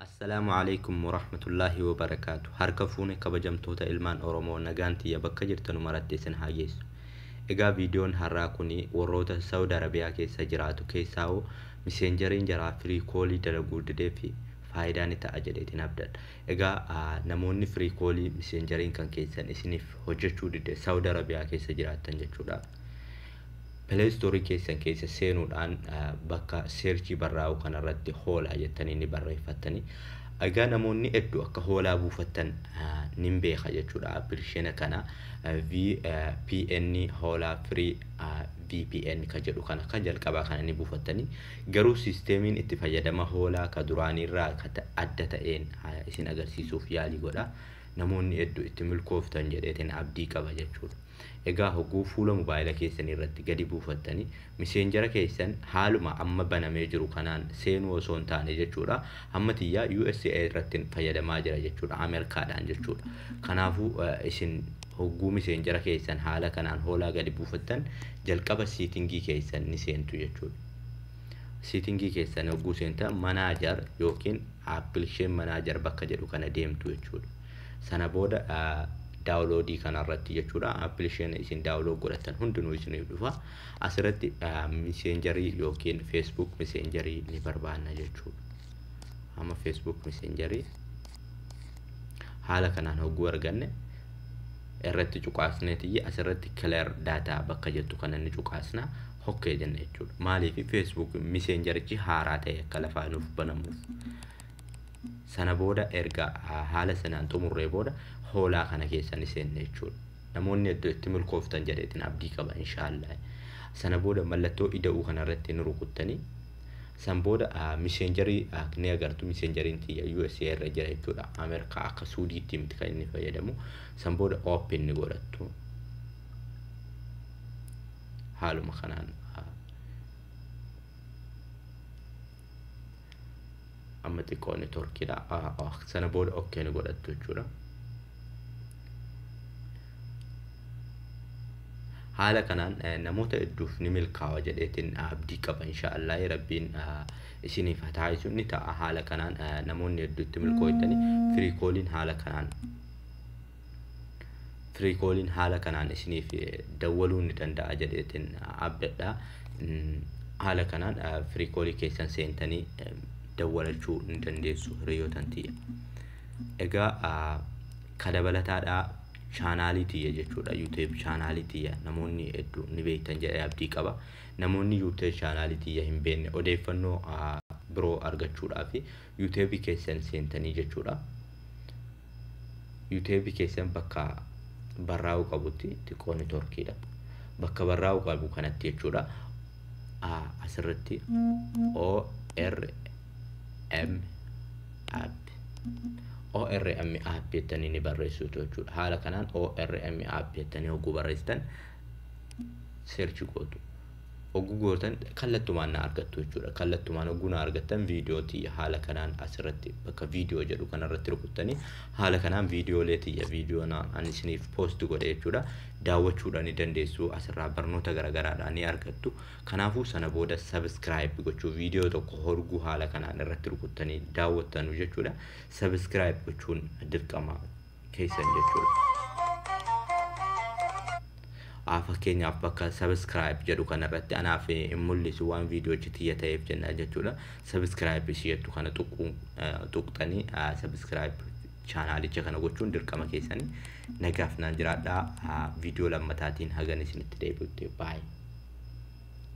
Assalamu alaikum warahmatullahi wabarakatuh. Harka fuune kabajamtoota ilmaan Oromoo nagaan tiyya bakka jirtanu maratti isin haa geessu. Egaa viidiyoon har'aa kuni warroota Saudi Arabiyaa keessa jiraatu keessaa miseenjeriin jaraa firii koolii dalaguu didee fi faayidaan ta'a jedheetiin abdadha. Egaa namoonni firii koolii miseenjeriin kan keessan isiniif hojjechuu didee Saudi Arabiyaa keessa jiraattan jechuudha. Play Store keessan keessa seenuudhaan bakka searchii barraa'u kanarratti hoolaa jettanii ni barreeffattanii. Egaa namoonni hedduu akka hoolaa buufattan nin beeka jechuudha. Appilikeeshina kana VPN hoolaa free VPN ka jedhu kana kan jalqabaa kana ni buufattanii. Garuu sisteemiin itti fayyadama hoolaa ka duraanirraa adda ta'een isin agarsiisuuf yaalii godha. Namoonni hedduu itti milkooftan jedheetiin abdii qaba jechuudha. Egaa hogguu fuula mobaayila keessan irratti gadi buufattanii miseenjera keessan haaluma amma banamee jiru kanaan seenuu osoo hin taane jechuudha. Amma tiyyaa USA irratti fayyadamaa jira jechuudha. Ameerikaadhaan jechuudha. Kanaafuu isin hogguu miseenjera keessan haala kanaan hoolaa gadi buufattan jalqaba siitingii keessan ni seentu jechuudha. Siitingii keessan hogguu seentan manaajar yookiin appilikeeshin manaajar bakka jedhu kana deemtu jechuudha. Sana booda daawunloodii kanarratti jechuudha. Appilikeeshina isin daawunlood godhatan hundinuu isiniif dhufa. Asirratti miseenjarii yookiin Facebook miseenjarii ni barbaanna jechuudha. Amma Facebook miseenjarii haala kanaan hogguu arganne irratti cuqaasneetii asirratti clear data bakka jettu kana ni cuqaasna hokkee jenna jechuudha. Maaliif Facebook miseenjarichi haaraa ta'e akka lafaa nuuf banamuuf. Sana booda erga haala sanaan xumurree booda hoolaa kana keessa ni seenne jechuudha. Namoonni hedduu itti milkooftan jedheetiin abdii qaba inshaallah. Sana booda mallattoo ida'uu kanarratti ni rukuttanii. San booda miseenjarii ni agartu. Miseenjariin tiyya USA irra jira jechuudha. Ameerikaa akka Suudiitti miti kan inni fayyadamu. San booda open ni godhattu. Haaluma kanaan amma xiqqoonni torkiidha. Sana booda okkee ni godhattu jechuudha. Haala kanaan namoota hedduuf ni milkaawa jedheetiin abdii qaba inshaallah. Rabbiin isiniif haa taasisu ni ta'a. Haala kanaan namoonni hedduutti milkooytanii firii kooliin haala kanaan isiniif dawwaluu ni danda'a jedheetiin abdadha. Haala kanaan firii koolii keessan seentanii dawwalachuu ni dandeessu hiriyootan tiyya. Egaa kadabalataadhaa chaanaalii tiyya jechuudha. YouTube chaanaalii tiyya namoonni hedduu ni beektan jedhee abdii qaba. Namoonni YouTube chaanaalii tiyya hin beekne odeeffannoo biroo argachuudhaaf YouTube keessan seentanii jechuudha. YouTube keessan bakka barraa'u qabutti xiqqoonni torkiidha. Bakka barraa'u qabu kanatti jechuudha. Asirratti ORM app jettanii ni barreessitu jechuudha. Haala kanaan ORM app jettanii hogguu barreessitan search gootu. Hogguu gootan kallattumaan na argattu jechuudha. Kallattumaan hogguu na argattan viidiyoo tiyya haala kanaan asirratti bakka viidiyoo jedhu kanarratti rukuttanii haala kanaan viidiyoolee tiyya viidiyoo ani isiniif post godhe jechuudha. Daawwachuudhaan ni dandeessu. Asirraa barnoota garagaraadhaan ni argattu. Kanaafuu sana booda subscribe gochuu viidiyoo tokko hogguu haala kanaan irratti rukuttanii daawwattanu jechuudha. Subscribe gochuun dirqama keessan jechuudha. Fakkeenyaaf bakka subscribe jedhu kanarratti anaaf hin mul'isu waan viidiyoo tiyya ta'eef jenna jechuudha. Subscribe isheettu kana tuqxanii subscribe chaanaalicha kana gochuun dirqama keessanii. Nagaaf naan jiraadhaa. Viidiyoo lammataatiin hagan isinitti deebi'utti. Bye.